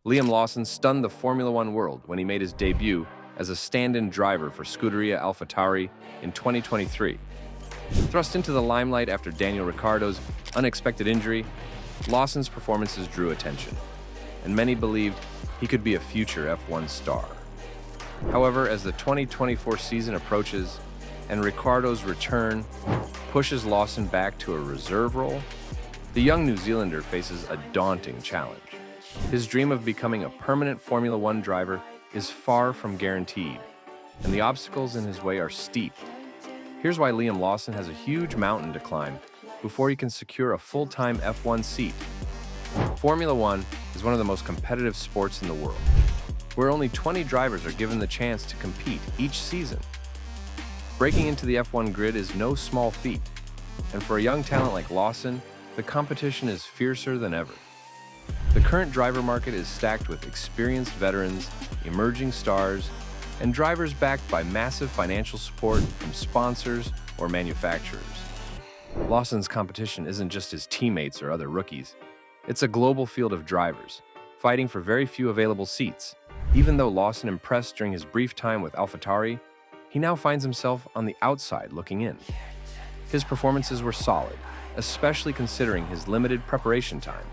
Liam Lawson stunned the Formula One world when he made his debut as a stand-in driver for Scuderia AlphaTauri in 2023. Thrust into the limelight after Daniel Ricciardo's unexpected injury, Lawson's performances drew attention, and many believed he could be a future F1 star. However, as the 2024 season approaches and Ricciardo's return pushes Lawson back to a reserve role, the young New Zealander faces a daunting challenge. His dream of becoming a permanent Formula One driver is far from guaranteed, and the obstacles in his way are steep. Here's why Liam Lawson has a huge mountain to climb before he can secure a full-time F1 seat. Formula One is one of the most competitive sports in the world, where only 20 drivers are given the chance to compete each season. Breaking into the F1 grid is no small feat, and for a young talent like Lawson, the competition is fiercer than ever. The current driver market is stacked with experienced veterans, emerging stars, and drivers backed by massive financial support from sponsors or manufacturers. Lawson's competition isn't just his teammates or other rookies. It's a global field of drivers, fighting for very few available seats. Even though Lawson impressed during his brief time with AlphaTauri, he now finds himself on the outside looking in. His performances were solid, especially considering his limited preparation time.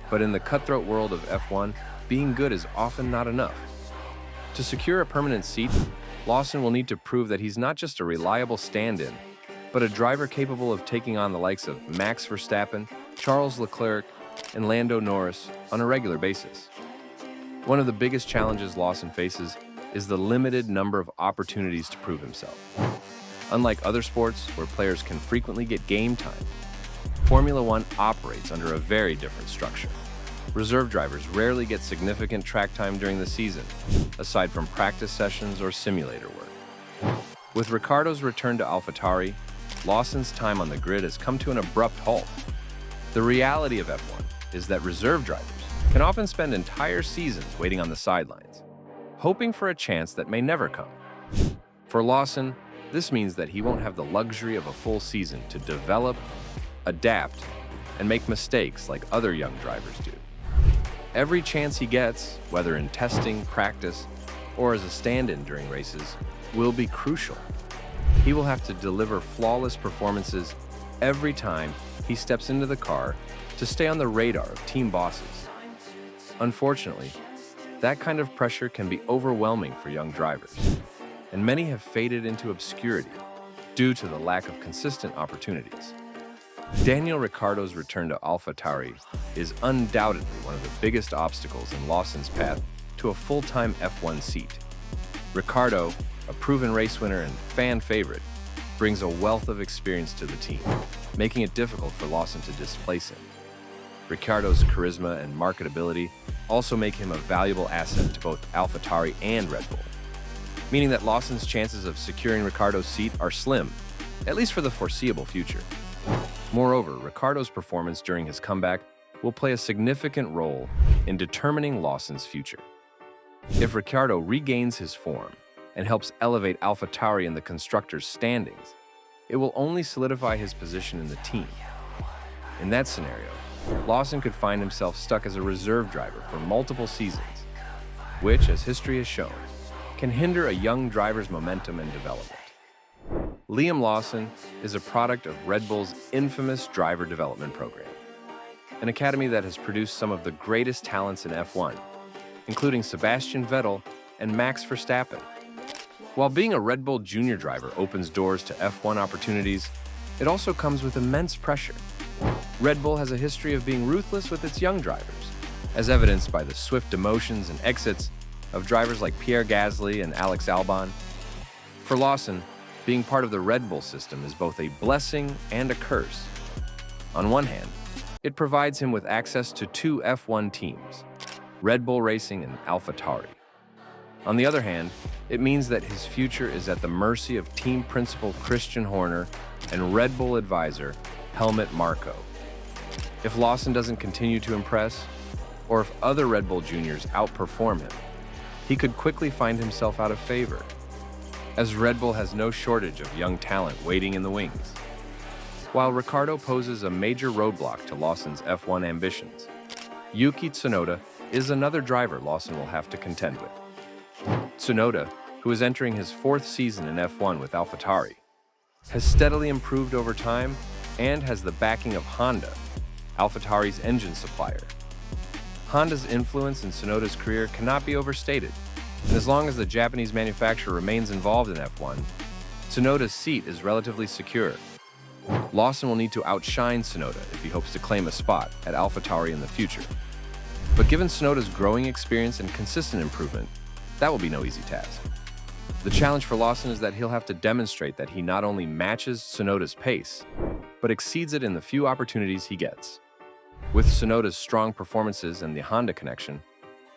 But in the cutthroat world of F1, being good is often not enough. To secure a permanent seat, Lawson will need to prove that he's not just a reliable stand-in, but a driver capable of taking on the likes of Max Verstappen, Charles Leclerc, and Lando Norris on a regular basis. One of the biggest challenges Lawson faces is the limited number of opportunities to prove himself. Unlike other sports where players can frequently get game time, Formula One operates under a very different structure. Reserve drivers rarely get significant track time during the season, aside from practice sessions or simulator work. With Ricciardo's return to AlphaTauri, Lawson's time on the grid has come to an abrupt halt. The reality of F1 is that reserve drivers can often spend entire seasons waiting on the sidelines, hoping for a chance that may never come. For Lawson, this means that he won't have the luxury of a full season to develop, adapt, and make mistakes like other young drivers do. Every chance he gets, whether in testing, practice, or as a stand-in during races, will be crucial. He will have to deliver flawless performances every time he steps into the car to stay on the radar of team bosses. Unfortunately, that kind of pressure can be overwhelming for young drivers, and many have faded into obscurity due to the lack of consistent opportunities. Daniel Ricciardo's return to AlphaTauri is undoubtedly one of the biggest obstacles in Lawson's path to a full-time F1 seat. Ricciardo, a proven race winner and fan favorite, brings a wealth of experience to the team, making it difficult for Lawson to displace him. Ricciardo's charisma and marketability also make him a valuable asset to both AlphaTauri and Red Bull, meaning that Lawson's chances of securing Ricciardo's seat are slim, at least for the foreseeable future. Moreover, Ricciardo's performance during his comeback will play a significant role in determining Lawson's future. If Ricciardo regains his form and helps elevate AlphaTauri in the constructors' standings, it will only solidify his position in the team. In that scenario, Lawson could find himself stuck as a reserve driver for multiple seasons, which, as history has shown, can hinder a young driver's momentum and development. Liam Lawson is a product of Red Bull's infamous driver development program, an academy that has produced some of the greatest talents in F1, including Sebastian Vettel and Max Verstappen. While being a Red Bull junior driver opens doors to F1 opportunities, it also comes with immense pressure. Red Bull has a history of being ruthless with its young drivers, as evidenced by the swift demotions and exits of drivers like Pierre Gasly and Alex Albon. For Lawson, being part of the Red Bull system is both a blessing and a curse. On one hand, it provides him with access to two F1 teams, Red Bull Racing and AlphaTauri. On the other hand, it means that his future is at the mercy of team principal Christian Horner and Red Bull advisor Helmut Marko. If Lawson doesn't continue to impress, or if other Red Bull juniors outperform him, he could quickly find himself out of favor, as Red Bull has no shortage of young talent waiting in the wings. While Ricciardo poses a major roadblock to Lawson's F1 ambitions, Yuki Tsunoda is another driver Lawson will have to contend with. Tsunoda, who is entering his fourth season in F1 with AlphaTauri, has steadily improved over time and has the backing of Honda, AlphaTauri's engine supplier. Honda's influence in Tsunoda's career cannot be overstated, and as long as the Japanese manufacturer remains involved in F1, Tsunoda's seat is relatively secure. Lawson will need to outshine Tsunoda if he hopes to claim a spot at AlphaTauri in the future. But given Tsunoda's growing experience and consistent improvement, that will be no easy task. The challenge for Lawson is that he'll have to demonstrate that he not only matches Tsunoda's pace, but exceeds it in the few opportunities he gets. With Tsunoda's strong performances and the Honda connection,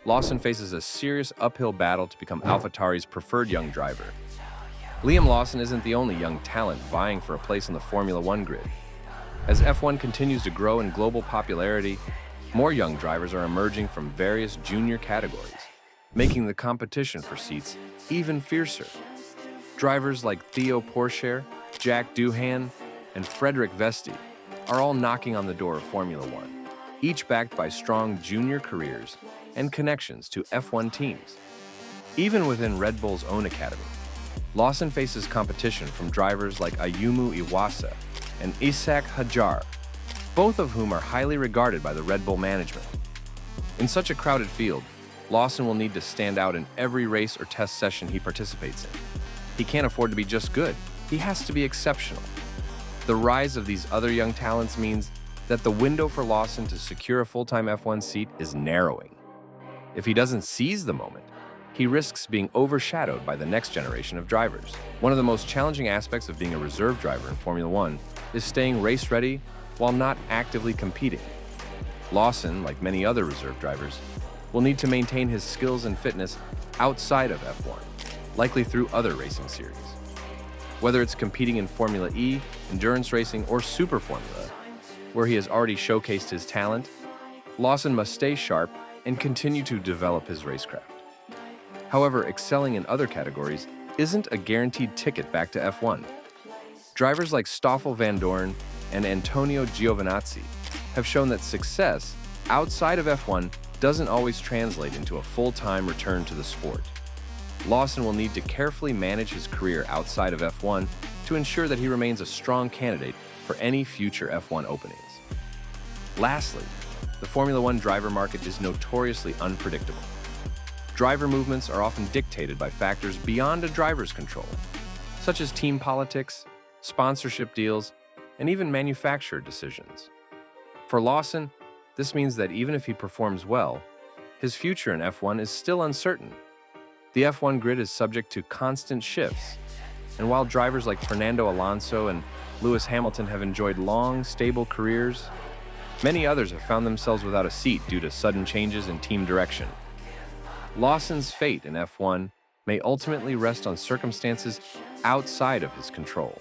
Lawson faces a serious uphill battle to become AlphaTauri's preferred young driver. Liam Lawson isn't the only young talent vying for a place on the Formula One grid. As F1 continues to grow in global popularity, more young drivers are emerging from various junior categories, making the competition for seats even fiercer. Drivers like Theo Pourchaire, Jack Doohan, and Frederick Vesti are all knocking on the door of Formula One, each backed by strong junior careers and connections to F1 teams. Even within Red Bull's own academy, Lawson faces competition from drivers like Ayumu Iwasa and Ishaq Hajar, both of whom are highly regarded by the Red Bull management. In such a crowded field, Lawson will need to stand out in every race or test session he participates in. He can't afford to be just good, he has to be exceptional. The rise of these other young talents means that the window for Lawson to secure a full-time F1 seat is narrowing. If he doesn't seize the moment, he risks being overshadowed by the next generation of drivers. One of the most challenging aspects of being a reserve driver in Formula One is staying race-ready while not actively competing. Lawson, like many other reserve drivers, will need to maintain his skills and fitness outside of F1, likely through other racing series. Whether it's competing in Formula E, endurance racing, or Super Formula, where he has already showcased his talent, Lawson must stay sharp and continue to develop his racecraft. However, excelling in other categories isn't a guaranteed ticket back to F1. Drivers like Stoffel Van Dorn and Antonio Giovinazzi have shown that success outside of F1 doesn't always translate into a full-time return to the sport. Lawson will need to carefully manage his career outside of F1 to ensure that he remains a strong candidate for any future F1 openings. Lastly, the Formula One driver market is notoriously unpredictable. Driver movements are often dictated by factors beyond a driver's control, such as team politics, sponsorship deals, and even manufacturer decisions. For Lawson, this means that even if he performs well, his future in F1 is still uncertain. The F1 grid is subject to constant shifts, and while drivers like Fernando Alonso and Lewis Hamilton have enjoyed long, stable careers, many others have found themselves without a seat due to sudden changes in team direction. Lawson's fate in F1 may ultimately rest on circumstances outside of his control.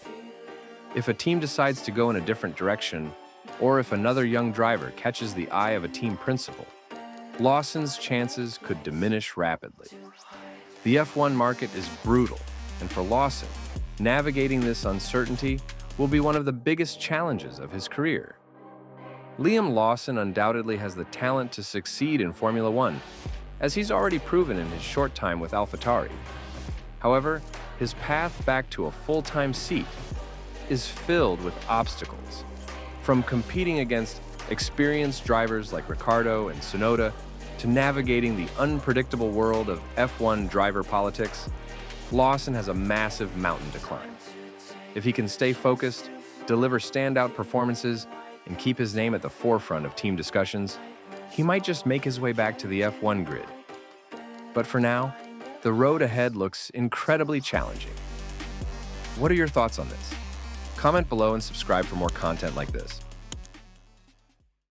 If a team decides to go in a different direction, or if another young driver catches the eye of a team principal, Lawson's chances could diminish rapidly. The F1 market is brutal, and for Lawson, navigating this uncertainty will be one of the biggest challenges of his career. Liam Lawson undoubtedly has the talent to succeed in Formula One, as he's already proven in his short time with AlphaTauri. However, his path back to a full-time seat is filled with obstacles. From competing against experienced drivers like Ricciardo and Tsunoda to navigating the unpredictable world of F1 driver politics, Lawson has a massive mountain to climb. If he can stay focused, deliver standout performances, and keep his name at the forefront of team discussions, he might just make his way back to the F1 grid. But for now, the road ahead looks incredibly challenging. What are your thoughts on this? Comment below and subscribe for more content like this.